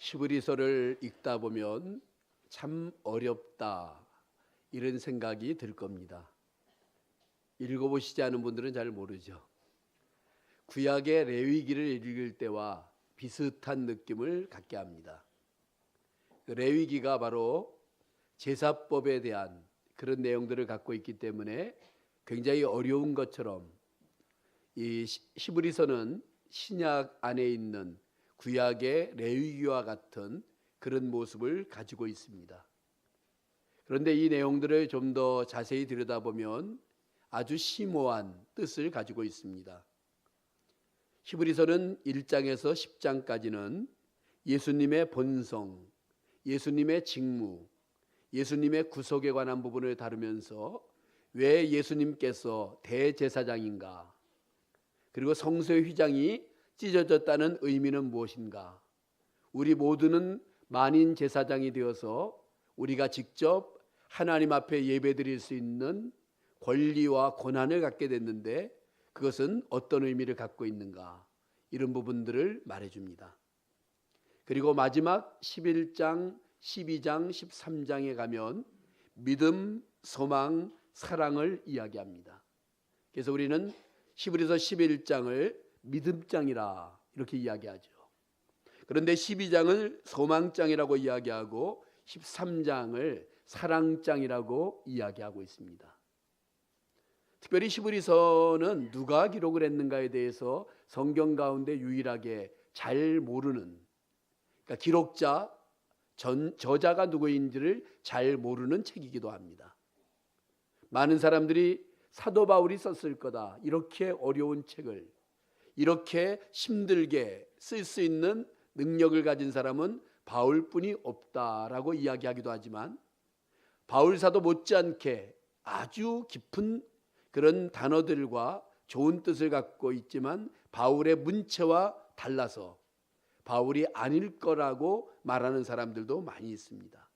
히브리서를 읽다 보면 참 어렵다 이런 생각이 들 겁니다. 읽어보시지 않은 분들은 잘 모르죠. 구약의 레위기를 읽을 때와 비슷한 느낌을 갖게 합니다. 레위기가 바로 제사법에 대한 그런 내용들을 갖고 있기 때문에 굉장히 어려운 것처럼 이 히브리서는 신약 안에 있는 구약의 레위기와 같은 그런 모습을 가지고 있습니다. 그런데 이 내용들을 좀 더 자세히 들여다보면 아주 심오한 뜻을 가지고 있습니다. 히브리서는 1장에서 10장까지는 예수님의 본성, 예수님의 직무, 예수님의 구속에 관한 부분을 다루면서 왜 예수님께서 대제사장인가, 그리고 성소의 휘장이 찢어졌다는 의미는 무엇인가, 우리 모두는 만인 제사장이 되어서 우리가 직접 하나님 앞에 예배드릴 수 있는 권리와 권한을 갖게 됐는데 그것은 어떤 의미를 갖고 있는가, 이런 부분들을 말해줍니다. 그리고 마지막 11장, 12장, 13장에 가면 믿음, 소망, 사랑을 이야기합니다. 그래서 우리는 히브리서 11장을 믿음장이라 이렇게 이야기하죠. 그런데 12장을 소망장이라고 이야기하고 13장을 사랑장이라고 이야기하고 있습니다. 특별히 히브리서는 누가 기록을 했는가에 대해서 성경 가운데 유일하게 잘 모르는, 그러니까 기록자, 저자가 누구인지를 잘 모르는 책이기도 합니다. 많은 사람들이 사도 바울이 썼을 거다, 이렇게 어려운 책을 이렇게 힘들게 쓸 수 있는 능력을 가진 사람은 바울뿐이 없다라고 이야기하기도 하지만, 바울 사도 못지않게 아주 깊은 그런 단어들과 좋은 뜻을 갖고 있지만 바울의 문체와 달라서 바울이 아닐 거라고 말하는 사람들도 많이 있습니다.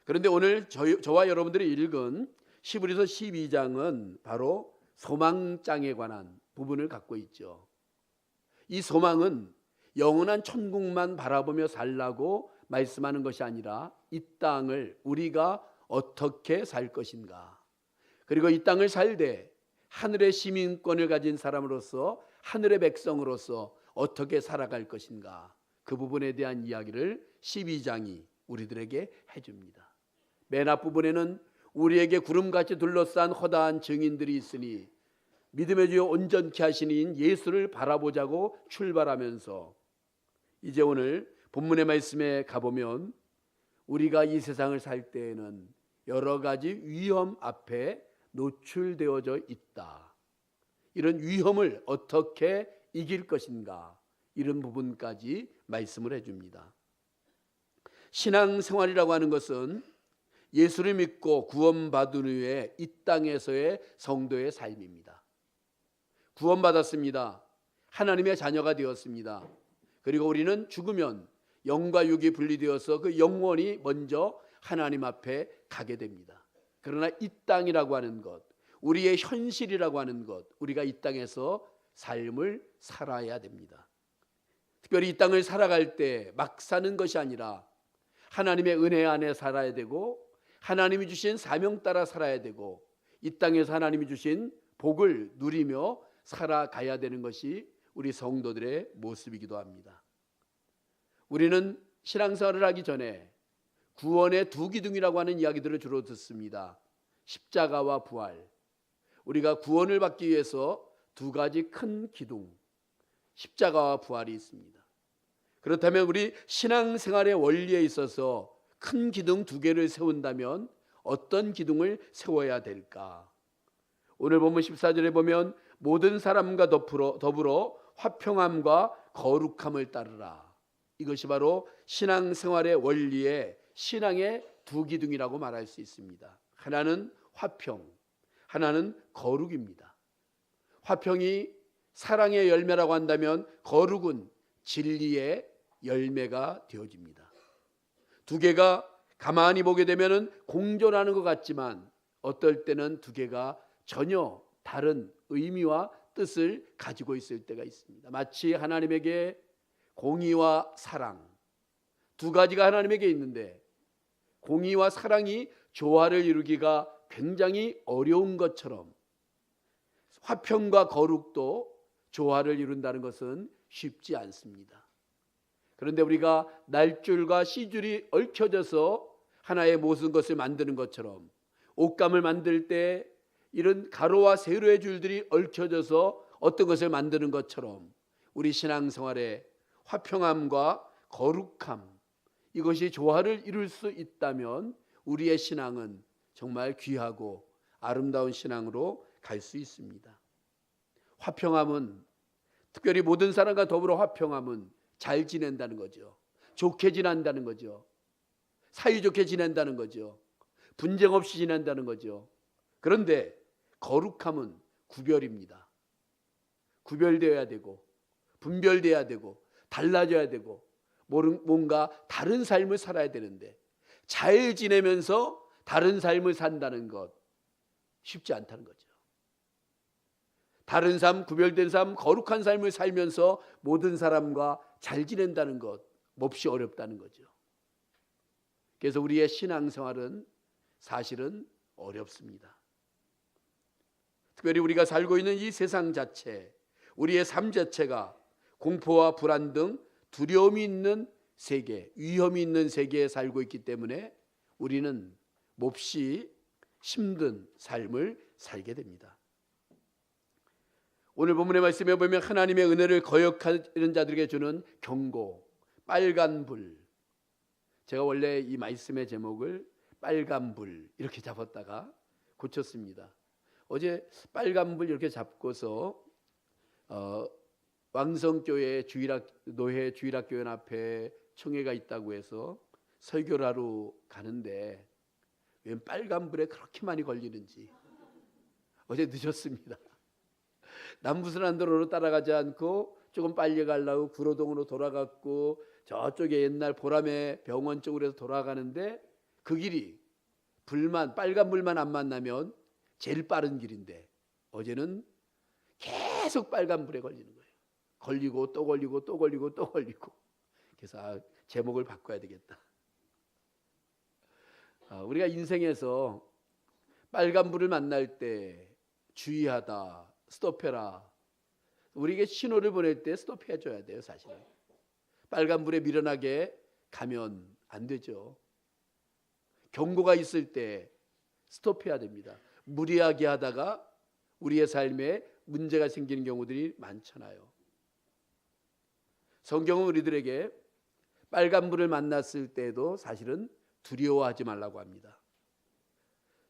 그런데 오늘 저와 여러분들이 읽은 히브리서 12장은 바로 소망장에 관한 부분을 갖고 있죠. 이 소망은 영원한 천국만 바라보며 살라고 말씀하는 것이 아니라 이 땅을 우리가 어떻게 살 것인가, 그리고 이 땅을 살되 하늘의 시민권을 가진 사람으로서, 하늘의 백성으로서 어떻게 살아갈 것인가, 그 부분에 대한 이야기를 12장이 우리들에게 해줍니다. 맨 앞부분에는 우리에게 구름같이 둘러싼 허다한 증인들이 있으니 믿음의 주여 온전케 하시는 예수를 바라보자고 출발하면서 이제 오늘 본문의 말씀에 가보면 우리가 이 세상을 살 때에는 여러 가지 위험 앞에 노출되어져 있다, 이런 위험을 어떻게 이길 것인가, 이런 부분까지 말씀을 해줍니다. 신앙생활이라고 하는 것은 예수를 믿고 구원받은 후에 이 땅에서의 성도의 삶입니다. 구원받았습니다. 하나님의 자녀가 되었습니다. 그리고 우리는 죽으면 영과 육이 분리되어서 그 영혼이 먼저 하나님 앞에 가게 됩니다. 그러나 이 땅이라고 하는 것, 우리의 현실이라고 하는 것, 우리가 이 땅에서 삶을 살아야 됩니다. 특별히 이 땅을 살아갈 때 막 사는 것이 아니라 하나님의 은혜 안에 살아야 되고, 하나님이 주신 사명 따라 살아야 되고, 이 땅에서 하나님이 주신 복을 누리며 살아가야 되는 것이 우리 성도들의 모습이기도 합니다. 우리는 신앙생활을 하기 전에 구원의 두 기둥이라고 하는 이야기들을 주로 듣습니다. 십자가와 부활. 우리가 구원을 받기 위해서 두 가지 큰 기둥, 십자가와 부활이 있습니다. 그렇다면 우리 신앙생활의 원리에 있어서 큰 기둥 두 개를 세운다면 어떤 기둥을 세워야 될까? 오늘 본문 14절에 보면 모든 사람과 더불어 화평함과 거룩함을 따르라. 이것이 바로 신앙생활의 원리의 신앙의 두 기둥이라고 말할 수 있습니다. 하나는 화평, 하나는 거룩입니다. 화평이 사랑의 열매라고 한다면 거룩은 진리의 열매가 되어집니다. 두 개가 가만히 보게 되면 공존하는 것 같지만 어떨 때는 두 개가 전혀 다른 의미와 뜻을 가지고 있을 때가 있습니다. 마치 하나님에게 공의와 사랑 두 가지가 하나님에게 있는데 공의와 사랑이 조화를 이루기가 굉장히 어려운 것처럼 화평과 거룩도 조화를 이룬다는 것은 쉽지 않습니다. 그런데 우리가 날줄과 시줄이 얽혀져서 하나의 모든 것을 만드는 것처럼 옷감을 만들 때 이런 가로와 세로의 줄들이 얽혀져서 어떤 것을 만드는 것처럼 우리 신앙생활에 화평함과 거룩함 이것이 조화를 이룰 수 있다면 우리의 신앙은 정말 귀하고 아름다운 신앙으로 갈 수 있습니다. 화평함은 특별히 모든 사람과 더불어 화평함은 잘 지낸다는 거죠. 좋게 지낸다는 거죠. 사이좋게 지낸다는 거죠. 분쟁 없이 지낸다는 거죠. 그런데 거룩함은 구별입니다. 구별되어야 되고 분별되어야 되고 달라져야 되고 뭔가 다른 삶을 살아야 되는데 잘 지내면서 다른 삶을 산다는 것 쉽지 않다는 거죠. 다른 삶, 구별된 삶, 거룩한 삶을 살면서 모든 사람과 잘 지낸다는 것 몹시 어렵다는 거죠. 그래서 우리의 신앙생활은 사실은 어렵습니다. 특별히 우리가 살고 있는 이 세상 자체, 우리의 삶 자체가 공포와 불안 등 두려움이 있는 세계, 위험이 있는 세계에 살고 있기 때문에 우리는 몹시 힘든 삶을 살게 됩니다. 오늘 본문의 말씀에 보면 하나님의 은혜를 거역하는 자들에게 주는 경고, 빨간 불. 제가 원래 이 말씀의 제목을 빨간 불 이렇게 잡았다가 고쳤습니다. 어제 빨간 불 이렇게 잡고서 왕성교회 노회 주일학교연 앞에 총회가 있다고 해서 설교를 하러 가는데 웬 빨간 불에 그렇게 많이 걸리는지 어제 늦었습니다. 남부순환도로로 따라가지 않고 조금 빨리 가려고 구로동으로 돌아갔고 저쪽에 옛날 보람의 병원 쪽으로 해서 돌아가는데 그 길이 빨간 불만 안 만나면 제일 빠른 길인데 어제는 계속 빨간 불에 걸리는 거예요. 걸리고 또 걸리고 또 걸리고 또 걸리고. 그래서 제목을 바꿔야 되겠다. 우리가 인생에서 빨간 불을 만날 때 주의하다, 스톱해라. 우리에게 신호를 보낼 때 스톱해줘야 돼요. 사실은 빨간 불에 미련하게 가면 안 되죠. 경고가 있을 때 스톱해야 됩니다. 무리하게 하다가 우리의 삶에 문제가 생기는 경우들이 많잖아요. 성경은 우리들에게 빨간 불을 만났을 때도 사실은 두려워하지 말라고 합니다.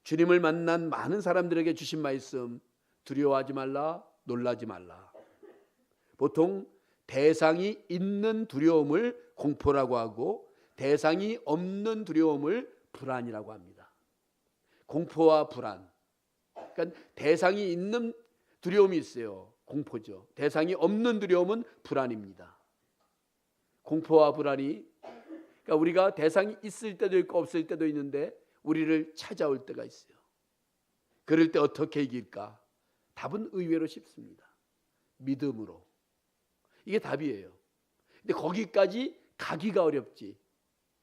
주님을 만난 많은 사람들에게 주신 말씀, 두려워하지 말라, 놀라지 말라. 보통 대상이 있는 두려움을 공포라고 하고 대상이 없는 두려움을 불안이라고 합니다. 공포와 불안. 그러니까 대상이 있는 두려움이 있어요. 공포죠. 대상이 없는 두려움은 불안입니다. 공포와 불안이 그러니까 우리가 대상이 있을 때도 있고 없을 때도 있는데 우리를 찾아올 때가 있어요. 그럴 때 어떻게 이길까? 답은 의외로 쉽습니다. 믿음으로. 이게 답이에요. 근데 거기까지 가기가 어렵지.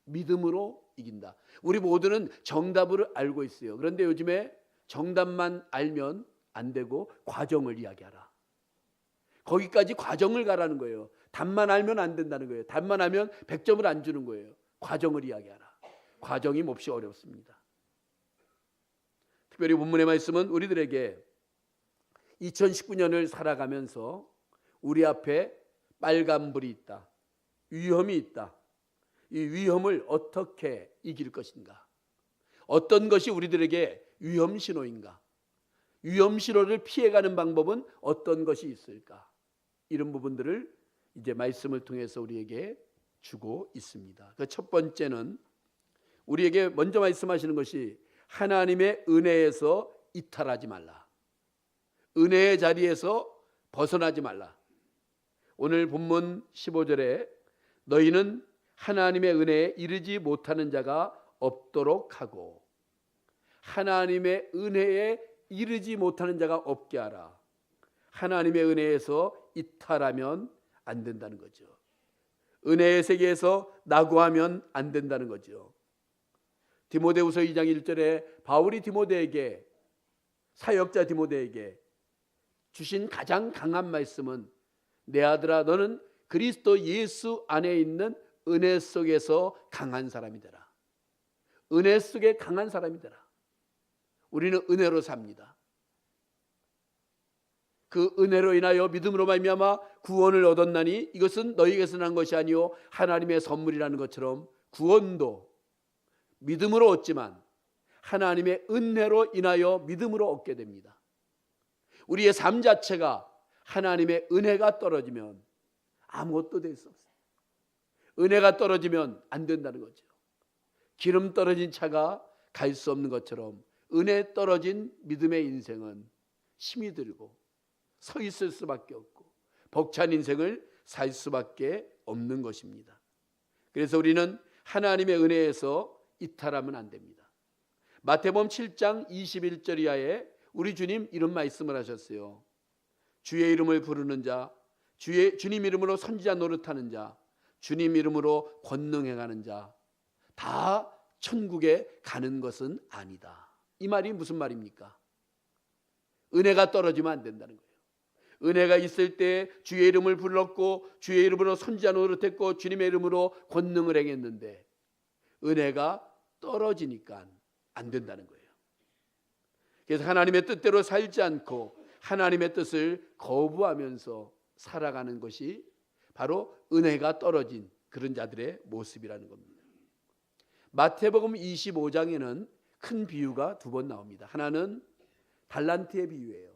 믿음으로 이긴다. 우리 모두는 정답을 알고 있어요. 그런데 요즘에 정답만 알면 안 되고 과정을 이야기하라. 거기까지 과정을 가라는 거예요. 답만 알면 안 된다는 거예요. 답만 알면 100점을 안 주는 거예요. 과정을 이야기하라. 과정이 몹시 어렵습니다. 특별히 본문의 말씀은 우리들에게 2019년을 살아가면서 우리 앞에 빨간불이 있다. 위험이 있다. 이 위험을 어떻게 이길 것인가? 어떤 것이 우리들에게 위험 신호인가? 위험 신호를 피해가는 방법은 어떤 것이 있을까? 이런 부분들을 이제 말씀을 통해서 우리에게 주고 있습니다. 그 첫 번째는 우리에게 먼저 말씀하시는 것이 하나님의 은혜에서 이탈하지 말라. 은혜의 자리에서 벗어나지 말라. 오늘 본문 15절에 너희는 하나님의 은혜에 이르지 못하는 자가 없도록 하고 하나님의 은혜에 이르지 못하는 자가 없게 하라. 하나님의 은혜에서 이탈하면 안 된다는 거죠. 은혜의 세계에서 낙오하면 안 된다는 거죠. 디모데후서 2장 1절에 바울이 디모데에게, 사역자 디모데에게 주신 가장 강한 말씀은 내 아들아 너는 그리스도 예수 안에 있는 은혜 속에서 강한 사람이 되라. 은혜 속에 강한 사람이 되라. 우리는 은혜로 삽니다. 그 은혜로 인하여 믿음으로 말미암아 구원을 얻었나니 이것은 너희에게서 난 것이 아니요 하나님의 선물이라는 것처럼 구원도 믿음으로 얻지만 하나님의 은혜로 인하여 믿음으로 얻게 됩니다. 우리의 삶 자체가 하나님의 은혜가 떨어지면 아무것도 될 수 없어요. 은혜가 떨어지면 안 된다는 거죠. 기름 떨어진 차가 갈 수 없는 것처럼 은혜 떨어진 믿음의 인생은 힘이 들고 서 있을 수밖에 없고 벅찬 인생을 살 수밖에 없는 것입니다. 그래서 우리는 하나님의 은혜에서 이탈하면 안 됩니다. 마태복음 7장 21절 이하에 우리 주님 이런 말씀을 하셨어요. 주의 이름을 부르는 자, 주님 이름으로 선지자 노릇하는 자, 주님 이름으로 권능 행하는 자 다 천국에 가는 것은 아니다. 이 말이 무슨 말입니까? 은혜가 떨어지면 안 된다는 거예요. 은혜가 있을 때 주의 이름을 불렀고 주의 이름으로 선지자 노릇했고 주님의 이름으로 권능을 행했는데 은혜가 떨어지니까 안 된다는 거예요. 그래서 하나님의 뜻대로 살지 않고 하나님의 뜻을 거부하면서 살아가는 것이 바로 은혜가 떨어진 그런 자들의 모습이라는 겁니다. 마태복음 25장에는 큰 비유가 두 번 나옵니다. 하나는 달란트의 비유예요.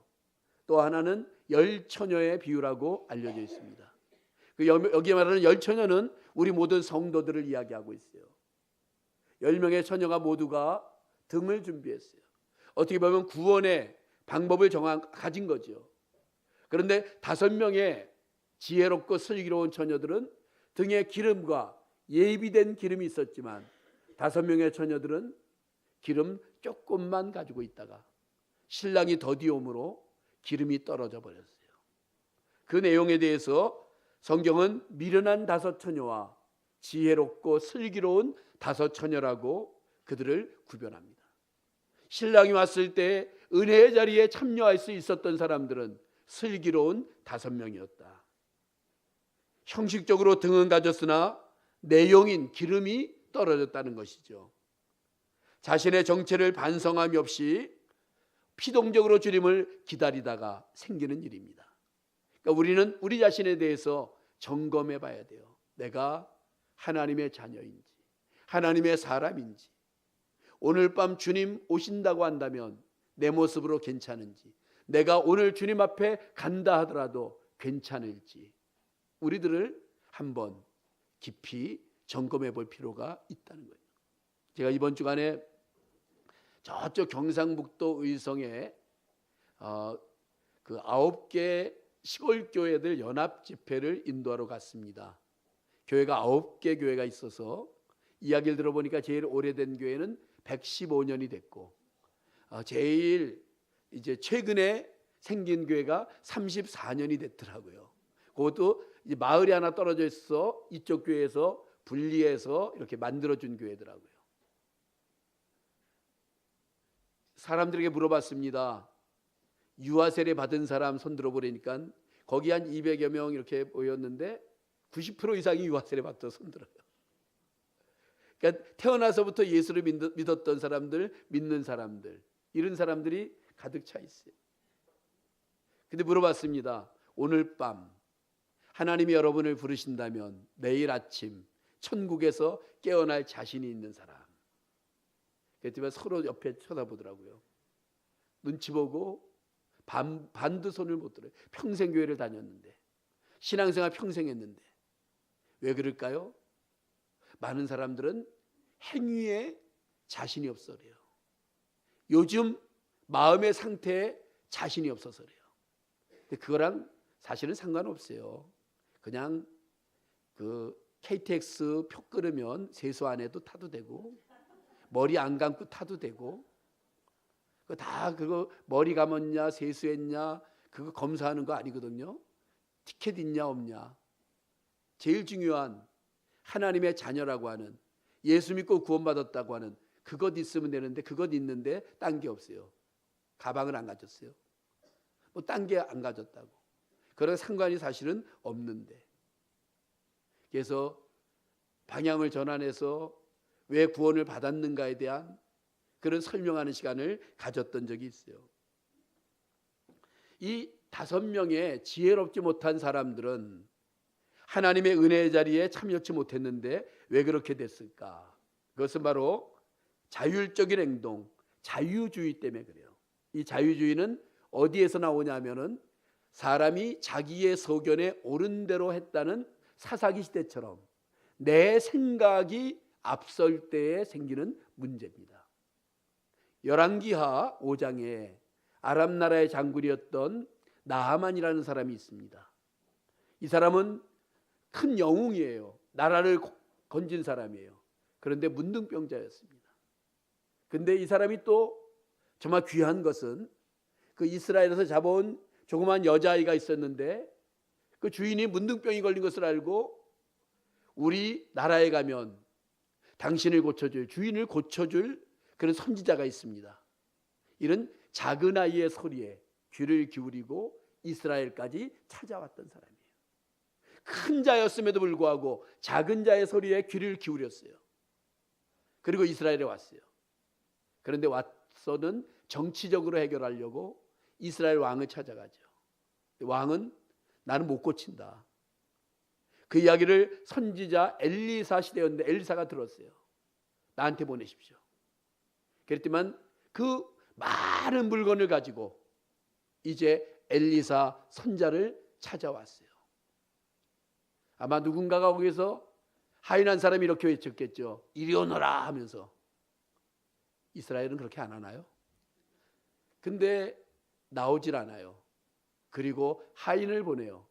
또 하나는 열처녀의 비유라고 알려져 있습니다. 여기 말하는 열처녀는 우리 모든 성도들을 이야기하고 있어요. 10명의 처녀가 모두가 등을 준비했어요. 어떻게 보면 구원의 방법을 가진 거죠. 그런데 5명의 지혜롭고 슬기로운 처녀들은 등에 기름과 예비된 기름이 있었지만 5명의 처녀들은 기름 조금만 가지고 있다가 신랑이 더디옴으로 기름이 떨어져 버렸어요. 그 내용에 대해서 성경은 미련한 5처녀와 지혜롭고 슬기로운 5처녀라고 그들을 구별합니다. 신랑이 왔을 때 은혜의 자리에 참여할 수 있었던 사람들은 슬기로운 5명이었다. 형식적으로 등은 가졌으나 내용인 기름이 떨어졌다는 것이죠. 자신의 정체를 반성함이 없이 피동적으로 주님을 기다리다가 생기는 일입니다. 그러니까 우리는 우리 자신에 대해서 점검해 봐야 돼요. 내가 하나님의 자녀인지 하나님의 사람인지, 오늘 밤 주님 오신다고 한다면 내 모습으로 괜찮은지, 내가 오늘 주님 앞에 간다 하더라도 괜찮을지 우리들을 한번 깊이 점검해 볼 필요가 있다는 거예요. 제가 이번 주간에 저쪽 경상북도 의성에 그 9개 시골 교회들 연합 집회를 인도하러 갔습니다. 교회가 9개 교회가 있어서 이야기를 들어보니까 제일 오래된 교회는 115년이 됐고 제일 이제 최근에 생긴 교회가 34년이 됐더라고요. 그것도 이제 마을이 하나 떨어져 있어 이쪽 교회에서 분리해서 이렇게 만들어준 교회더라고요. 사람들에게 물어봤습니다. 유아 세례 받은 사람 손 들어보니까 거기 한 200여 명 이렇게 모였는데 90% 이상이 유아 세례 받던 손 들어요. 그러니까 태어나서부터 예수를 믿었던 사람들, 믿는 사람들, 이런 사람들이 가득 차 있어요. 근데 물어봤습니다. 오늘 밤 하나님이 여러분을 부르신다면 내일 아침 천국에서 깨어날 자신이 있는 사람. 그랬더니 서로 옆에 쳐다보더라고요. 눈치 보고 반도 손을 못 들어요. 평생 교회를 다녔는데, 신앙생활 평생 했는데 왜 그럴까요? 많은 사람들은 행위에 자신이 없어 그래요. 요즘 마음의 상태에 자신이 없어서 그래요. 근데 그거랑 사실은 상관없어요. 그냥 그 KTX 표 끊으면 세수 안 해도 타도 되고 머리 안 감고 타도 되고 그거 머리 감았냐 세수했냐 그거 검사하는 거 아니거든요. 티켓 있냐 없냐. 제일 중요한 하나님의 자녀라고 하는, 예수 믿고 구원받았다고 하는 그것 있으면 되는데 그것 있는데 딴 게 없어요. 가방을 안 가졌어요. 뭐 딴 게 안 가졌다고. 그런 상관이 사실은 없는데. 그래서 방향을 전환해서 왜 구원을 받았는가에 대한 그런 설명하는 시간을 가졌던 적이 있어요. 이 5명의 지혜롭지 못한 사람들은 하나님의 은혜의 자리에 참여치 못했는데 왜 그렇게 됐을까? 그것은 바로 자율적인 행동, 자유주의 때문에 그래요. 이 자유주의는 어디에서 나오냐면은 사람이 자기의 소견에 옳은 대로 했다는 사사기 시대처럼 내 생각이 앞설 때에 생기는 문제입니다. 열왕기하 5장에 아람 나라의 장군이었던 나하만이라는 사람이 있습니다. 이 사람은 큰 영웅이에요. 나라를 건진 사람이에요. 그런데 문둥병자였습니다. 근데 이 사람이 또 정말 귀한 것은 그 이스라엘에서 잡아온 조그만 여자아이가 있었는데 그 주인이 문둥병이 걸린 것을 알고 우리 나라에 가면 당신을 고쳐줄, 주인을 고쳐줄 그런 선지자가 있습니다. 이런 작은 아이의 소리에 귀를 기울이고 이스라엘까지 찾아왔던 사람이에요. 큰 자였음에도 불구하고 작은 자의 소리에 귀를 기울였어요. 그리고 이스라엘에 왔어요. 그런데 와서는 정치적으로 해결하려고 이스라엘 왕을 찾아가죠. 왕은 나는 못 고친다. 그 이야기를 선지자 엘리사 시대였는데 엘리사가 들었어요. 나한테 보내십시오. 그랬지만 그 많은 물건을 가지고 이제 엘리사 선자를 찾아왔어요. 아마 누군가가 거기서 하인한 사람이 이렇게 외쳤겠죠. 이리 오너라 하면서. 이스라엘은 그렇게 안 하나요? 근데 나오질 않아요. 그리고 하인을 보내요.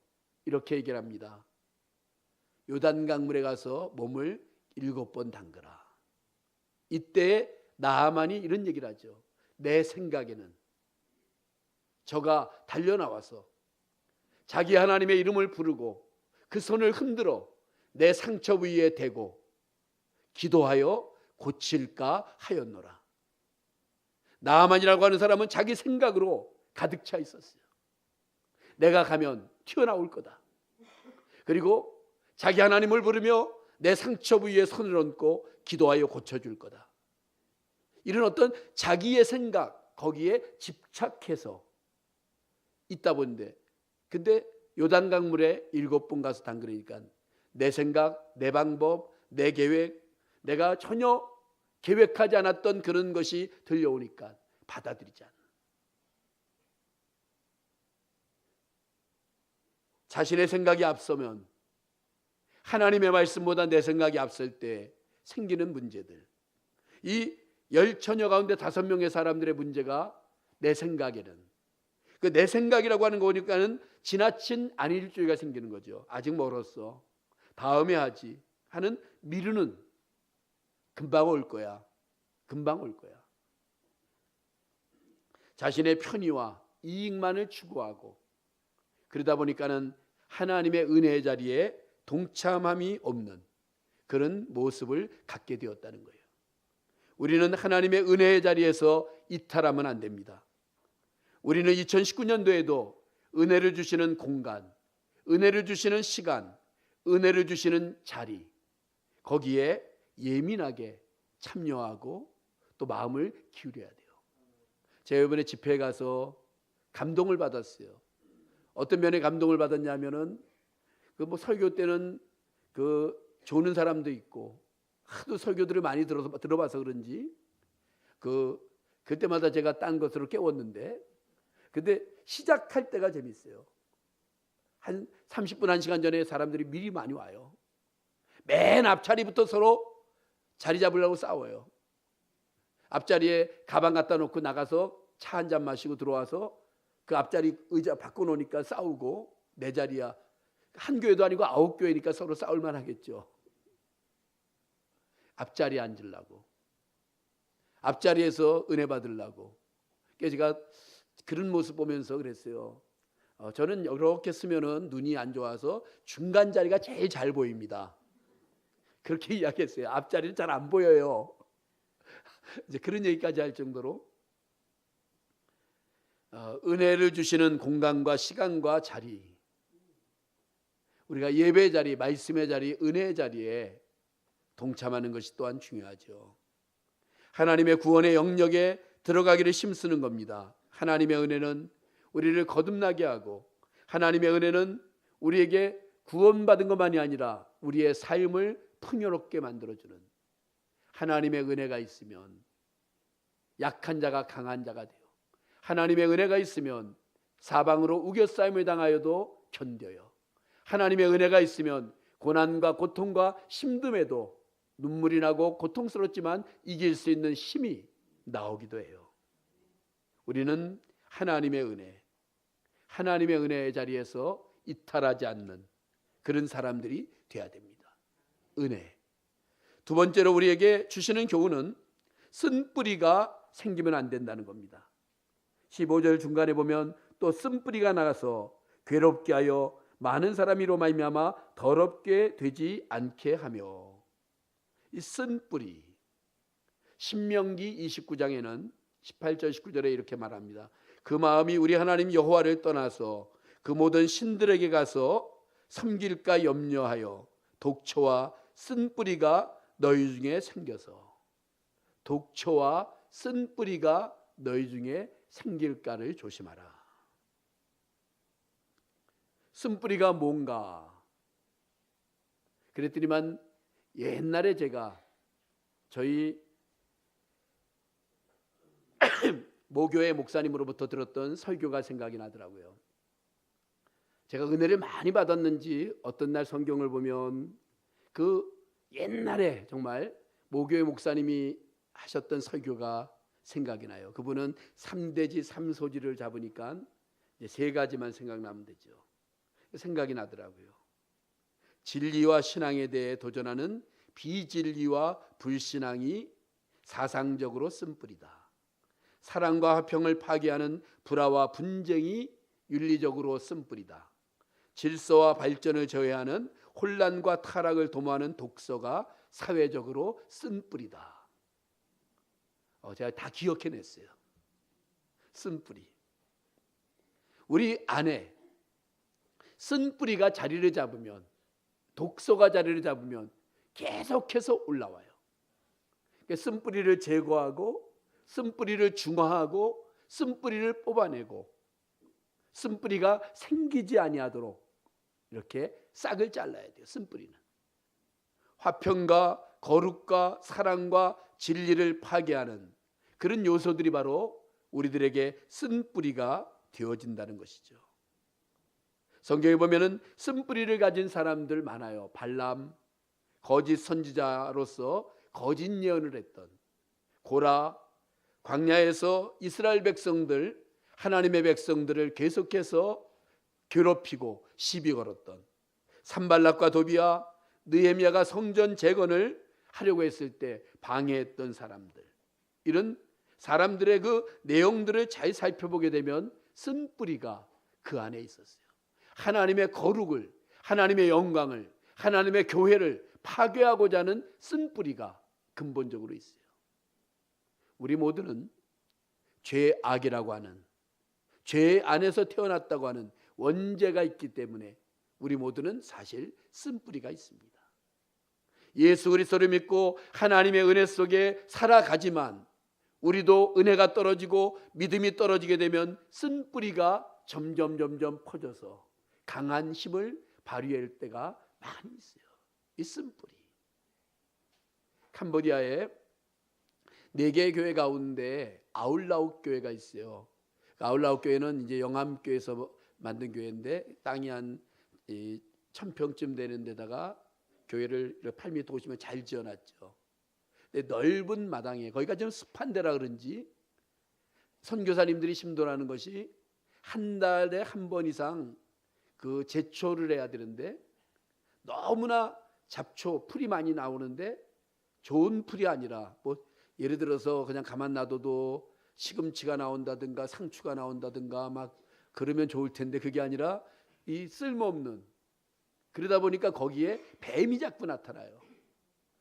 이렇게 얘기를 합니다. 요단강물에 가서 몸을 7번 담그라. 이때 나하만이 이런 얘기를 하죠. 내 생각에는 저가 달려나와서 자기 하나님의 이름을 부르고 그 손을 흔들어 내 상처 위에 대고 기도하여 고칠까 하였노라. 나하만이라고 하는 사람은 자기 생각으로 가득 차 있었어요. 내가 가면 튀어나올 거다. 그리고 자기 하나님을 부르며 내 상처 부위에 손을 얹고 기도하여 고쳐줄 거다. 이런 어떤 자기의 생각 거기에 집착해서 있다 본데, 근데 요단강물에 7번 가서 담그니까 내 생각, 내 방법, 내 계획, 내가 전혀 계획하지 않았던 그런 것이 들려오니까 받아들이지 않는, 자신의 생각이 앞서면, 하나님의 말씀보다 내 생각이 앞설 때 생기는 문제들, 이 10처녀 가운데 5명의 사람들의 문제가 내 생각에는, 그 내 생각이라고 하는 거 보니까는 지나친 안일주의가 생기는 거죠. 아직 멀었어, 다음에 하지 하는 미루는, 금방 올 거야, 금방 올 거야. 자신의 편의와 이익만을 추구하고, 그러다 보니까는 하나님의 은혜의 자리에 동참함이 없는 그런 모습을 갖게 되었다는 거예요. 우리는 하나님의 은혜의 자리에서 이탈하면 안 됩니다. 우리는 2019년도에도 은혜를 주시는 공간, 은혜를 주시는 시간, 은혜를 주시는 자리, 거기에 예민하게 참여하고 또 마음을 기울여야 돼요. 제가 이번에 집회에 가서 감동을 받았어요. 어떤 면에 감동을 받았냐면은 그 뭐 설교 때는 그 조는 사람도 있고 하도 설교들을 많이 들어봐서 그런지 그때마다 제가 딴 것으로 깨웠는데, 근데 시작할 때가 재밌어요. 한 30분 1시간 전에 사람들이 미리 많이 와요. 맨 앞자리부터 서로 자리 잡으려고 싸워요. 앞자리에 가방 갖다 놓고 나가서 차 한 잔 마시고 들어와서 그 앞자리 의자 바꿔놓으니까 싸우고, 내 자리야. 한 교회도 아니고 9교회니까 서로 싸울만 하겠죠. 앞자리에 앉으려고, 앞자리에서 은혜 받으려고. 그래서 제가 그런 모습 보면서 그랬어요. 저는 이렇게 쓰면은 눈이 안 좋아서 중간 자리가 제일 잘 보입니다. 그렇게 이야기했어요. 앞자리는 잘 안 보여요. 이제 그런 얘기까지 할 정도로 은혜를 주시는 공간과 시간과 자리, 우리가 예배 자리, 말씀의 자리, 은혜의 자리에 동참하는 것이 또한 중요하죠. 하나님의 구원의 영역에 들어가기를 힘쓰는 겁니다. 하나님의 은혜는 우리를 거듭나게 하고, 하나님의 은혜는 우리에게 구원받은 것만이 아니라 우리의 삶을 풍요롭게 만들어주는, 하나님의 은혜가 있으면 약한 자가 강한 자가 돼요. 하나님의 은혜가 있으면 사방으로 우겨싸임을 당하여도 견뎌요. 하나님의 은혜가 있으면 고난과 고통과 힘듦에도 눈물이 나고 고통스럽지만 이길 수 있는 힘이 나오기도 해요. 우리는 하나님의 은혜의 자리에서 이탈하지 않는 그런 사람들이 돼야 됩니다. 은혜. 두 번째로 우리에게 주시는 교훈은 쓴뿌리가 생기면 안 된다는 겁니다. 15절 중간에 보면 또 쓴뿌리가 나가서 괴롭게 하여 많은 사람이 이로 말미암아 더럽게 되지 않게 하며. 이 쓴뿌리, 신명기 29장에는 18절 19절에 이렇게 말합니다. 그 마음이 우리 하나님 여호와를 떠나서 그 모든 신들에게 가서 섬길까 염려하여 독초와 쓴뿌리가 너희 중에 생겨서, 독초와 쓴뿌리가 너희 중에 생길까를 조심하라. 쓴뿌리가 뭔가 그랬더니만 옛날에 제가 저희 모교회 목사님으로부터 들었던 설교가 생각이 나더라고요. 제가 은혜를 많이 받았는지 어떤 날 성경을 보면 그 옛날에 정말 모교회 목사님이 하셨던 설교가 생각이 나요. 그분은 3대지 3소지를 잡으니까 이제 3가지만 생각나면 되죠. 생각이 나더라고요. 진리와 신앙에 대해 도전하는 비진리와 불신앙이 사상적으로 쓴뿌리다. 사랑과 화평을 파괴하는 불화와 분쟁이 윤리적으로 쓴뿌리다. 질서와 발전을 저해하는 혼란과 타락을 도모하는 독서가 사회적으로 쓴뿌리다. 제가 다 기억해냈어요. 쓴뿌리. 우리 안에 쓴뿌리가 자리를 잡으면, 독서가 자리를 잡으면 계속해서 올라와요. 쓴뿌리를 제거하고, 쓴뿌리를 중화하고, 쓴뿌리를 뽑아내고, 쓴뿌리가 생기지 아니하도록 이렇게 싹을 잘라야 돼요. 쓴뿌리는 화평과 거룩과 사랑과 진리를 파괴하는 그런 요소들이 바로 우리들에게 쓴뿌리가 되어진다는 것이죠. 성경에 보면은 쓴뿌리를 가진 사람들 많아요. 발람, 거짓 선지자로서 거짓 예언을 했던 고라, 광야에서 이스라엘 백성들, 하나님의 백성들을 계속해서 괴롭히고 시비 걸었던 산발락과 도비야, 느헤미야가 성전 재건을 하려고 했을 때 방해했던 사람들, 이런 사람들의 그 내용들을 잘 살펴보게 되면 쓴뿌리가 그 안에 있었어요. 하나님의 거룩을, 하나님의 영광을, 하나님의 교회를 파괴하고자 하는 쓴뿌리가 근본적으로 있어요. 우리 모두는 죄악이라고 하는, 죄 안에서 태어났다고 하는 원죄가 있기 때문에 우리 모두는 사실 쓴뿌리가 있습니다. 예수 그리스도를 믿고 하나님의 은혜 속에 살아가지만 우리도 은혜가 떨어지고 믿음이 떨어지게 되면 쓴뿌리가 점점 퍼져서 강한 힘을 발휘할 때가 많이 있어요. 이 쓴뿌리. 캄보디아에 4개의 교회 가운데 아울라웃 교회가 있어요. 아울라웃 교회는 이제 영암교에서 만든 교회인데 땅이 한 1000평쯤 되는 데다가 교회를 8m 오시면 잘 지어놨죠. 근데 넓은 마당에, 거기가 좀 습한 데라 그런지 선교사님들이 심도하는 것이 한 달에 한 번 이상 그 제초를 해야 되는데 너무나 잡초, 풀이 많이 나오는데 좋은 풀이 아니라 뭐 예를 들어서 그냥 가만 놔둬도 시금치가 나온다든가 상추가 나온다든가 막 그러면 좋을 텐데 그게 아니라 이 쓸모없는, 그러다 보니까 거기에 뱀이 자꾸 나타나요.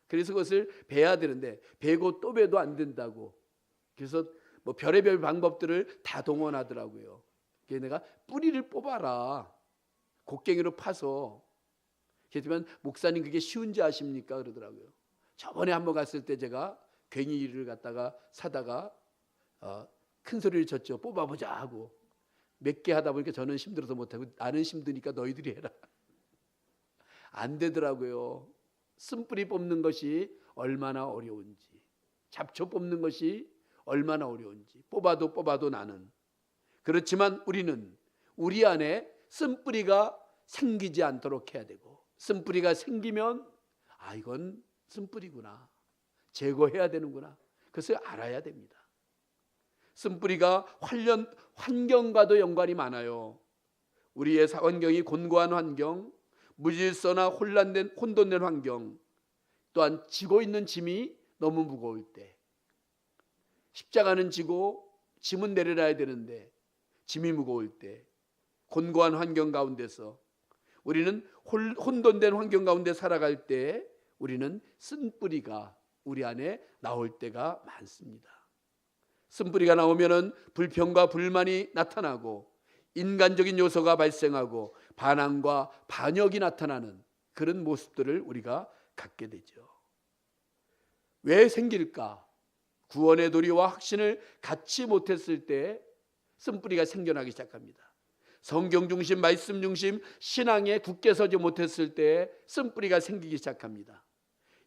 그래서 그것을 베야 되는데 베고 또 베도 안 된다고. 그래서 뭐 별의별 방법들을 다 동원하더라고요. 그래서 내가 뿌리를 뽑아라. 곡괭이로 파서. 그렇지만 목사님 그게 쉬운지 아십니까? 그러더라고요. 저번에 한번 갔을 때 제가 괭이를 갖다가 사다가 큰 소리를 쳤죠. 뽑아보자 하고. 몇 개 하다 보니까 저는 힘들어서 못하고 나는 힘드니까 너희들이 해라. 안 되더라고요. 쓴뿌리 뽑는 것이 얼마나 어려운지, 잡초 뽑는 것이 얼마나 어려운지, 뽑아도 나는. 그렇지만 우리는 우리 안에 쓴뿌리가 생기지 않도록 해야 되고, 쓴뿌리가 생기면 이건 쓴뿌리구나, 제거해야 되는구나, 그것을 알아야 됩니다. 쓴뿌리가 환경과도 연관이 많아요. 우리의 환경이 곤고한 환경, 무질서나 혼돈된 환경, 또한 지고 있는 짐이 너무 무거울 때, 십자가는 지고 짐은 내려놔야 되는데 짐이 무거울 때, 곤고한 환경 가운데서 우리는 혼돈된 환경 가운데 살아갈 때 우리는 쓴뿌리가 우리 안에 나올 때가 많습니다. 쓴뿌리가 나오면은 불평과 불만이 나타나고 인간적인 요소가 발생하고 반항과 반역이 나타나는 그런 모습들을 우리가 갖게 되죠. 왜 생길까? 구원의 도리와 확신을 갖지 못했을 때 쓴뿌리가 생겨나기 시작합니다. 성경 중심, 말씀 중심 신앙에 굳게 서지 못했을 때 쓴뿌리가 생기기 시작합니다.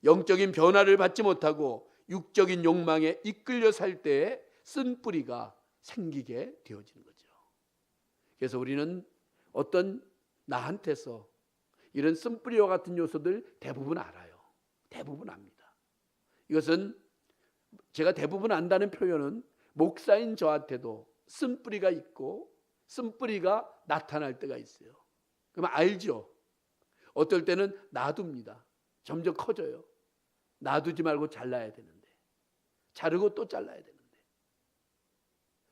영적인 변화를 받지 못하고 육적인 욕망에 이끌려 살 때 쓴뿌리가 생기게 되어지는 거죠. 그래서 우리는 어떤 나한테서 이런 쓴뿌리와 같은 요소들 대부분 알아요. 대부분 압니다. 이것은 제가 대부분 안다는 표현은 목사인 저한테도 쓴뿌리가 있고 쓴뿌리가 나타날 때가 있어요. 그러면 알죠. 어떨 때는 놔둡니다. 점점 커져요. 놔두지 말고 잘라야 되는데, 자르고 또 잘라야 되는데,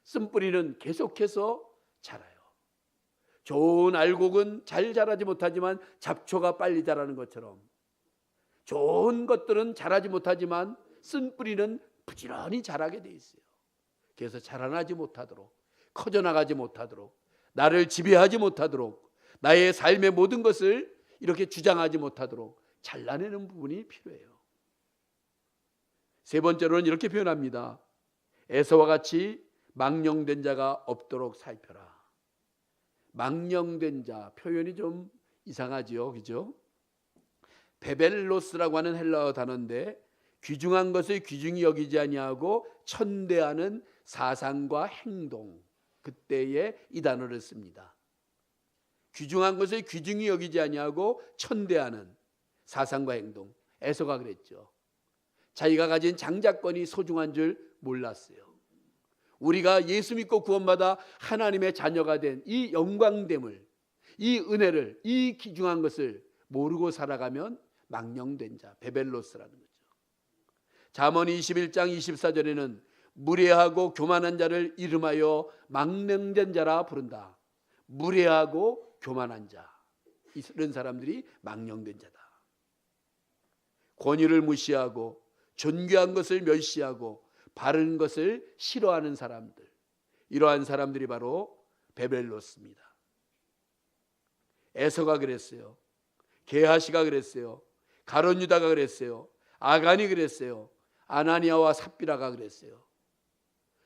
쓴뿌리는 계속해서 자라요. 좋은 알곡은 잘 자라지 못하지만 잡초가 빨리 자라는 것처럼, 좋은 것들은 자라지 못하지만 쓴뿌리는 부지런히 자라게 돼 있어요. 그래서 자라나지 못하도록, 커져나가지 못하도록, 나를 지배하지 못하도록, 나의 삶의 모든 것을 이렇게 주장하지 못하도록 잘라내는 부분이 필요해요. 세 번째로는 이렇게 표현합니다. 에서와 같이 망령된 자가 없도록 살펴라. 망령된 자, 표현이 좀 이상하지요, 그죠? 베벨로스라고 하는 헬라어 단어인데 귀중한 것을 귀중히 여기지 아니하고 천대하는 사상과 행동, 그때에 이 단어를 씁니다. 귀중한 것을 귀중히 여기지 아니하고 천대하는 사상과 행동. 에서가 그랬죠. 자기가 가진 장자권이 소중한 줄 몰랐어요. 우리가 예수 믿고 구원받아 하나님의 자녀가 된 이 영광됨을, 이 은혜를, 이 귀중한 것을 모르고 살아가면 망령된 자, 베벨로스라는 거죠. 잠언 21장 24절에는 무례하고 교만한 자를 이름하여 망령된 자라 부른다. 무례하고 교만한 자, 이런 사람들이 망령된 자다. 권위를 무시하고 존귀한 것을 멸시하고 바른 것을 싫어하는 사람들, 이러한 사람들이 바로 베벨로스입니다. 에서가 그랬어요. 게하시가 그랬어요. 가룟 유다가 그랬어요. 아간이 그랬어요. 아나니아와 삽비라가 그랬어요.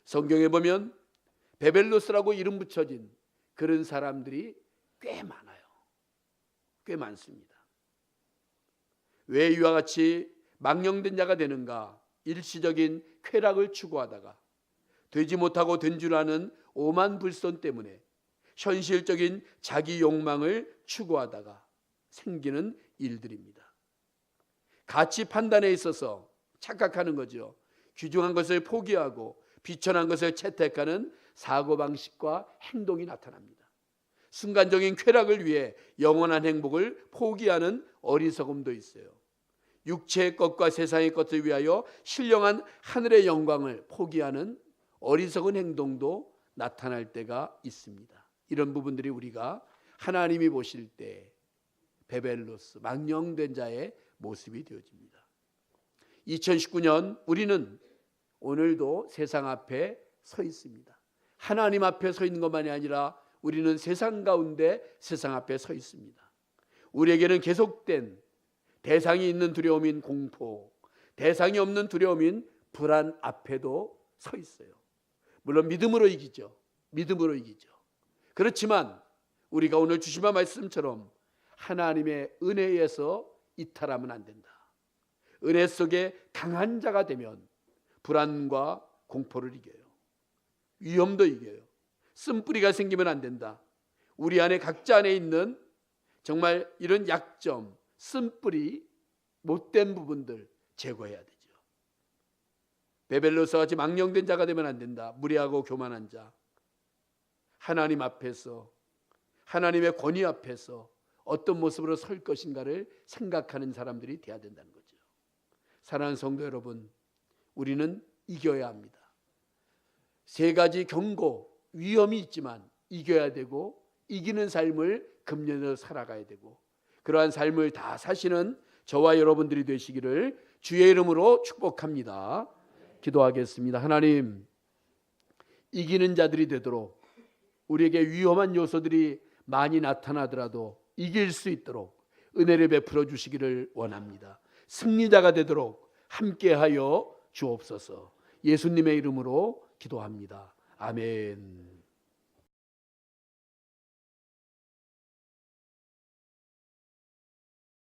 성경에 보면 베벨로스라고 이름 붙여진 그런 사람들이 꽤 많아요. 꽤 많습니다. 왜 이와 같이 망령된 자가 되는가? 일시적인 쾌락을 추구하다가 되지 못하고 된 줄 아는 오만불손 때문에 현실적인 자기 욕망을 추구하다가 생기는 일들입니다. 가치 판단에 있어서 착각하는 거죠. 귀중한 것을 포기하고 비천한 것을 채택하는 사고방식과 행동이 나타납니다. 순간적인 쾌락을 위해 영원한 행복을 포기하는 어리석음도 있어요. 육체의 것과 세상의 것을 위하여 신령한 하늘의 영광을 포기하는 어리석은 행동도 나타날 때가 있습니다. 이런 부분들이 우리가 하나님이 보실 때 베벨로스, 망령된 자의 모습이 되어집니다. 2019년 우리는 오늘도 세상 앞에 서 있습니다. 하나님 앞에 서 있는 것만이 아니라 우리는 세상 가운데 세상 앞에 서 있습니다. 우리에게는 계속된 대상이 있는 두려움인 공포, 대상이 없는 두려움인 불안 앞에도 서 있어요. 물론 믿음으로 이기죠. 믿음으로 이기죠. 그렇지만 우리가 오늘 주시마 말씀처럼 하나님의 은혜에서 이탈하면 안 된다. 은혜 속에 강한 자가 되면 불안과 공포를 이겨요. 위험도 이겨요. 쓴뿌리가 생기면 안 된다. 우리 안에 각자 안에 있는 정말 이런 약점, 쓴뿌리, 못된 부분들 제거해야 되죠. 베벨로서 같이 망령된 자가 되면 안 된다. 무례하고 교만한 자. 하나님 앞에서, 하나님의 권위 앞에서 어떤 모습으로 설 것인가를 생각하는 사람들이 돼야 된다는 거죠. 사랑하는 성도 여러분, 우리는 이겨야 합니다. 세 가지 경고, 위험이 있지만 이겨야 되고 이기는 삶을 금년에 살아가야 되고 그러한 삶을 다 사시는 저와 여러분들이 되시기를 주의 이름으로 축복합니다. 기도하겠습니다. 하나님, 이기는 자들이 되도록 우리에게 위험한 요소들이 많이 나타나더라도 이길 수 있도록 은혜를 베풀어 주시기를 원합니다. 승리자가 되도록 함께하여 주옵소서. 예수님의 이름으로 기도합니다. 아멘.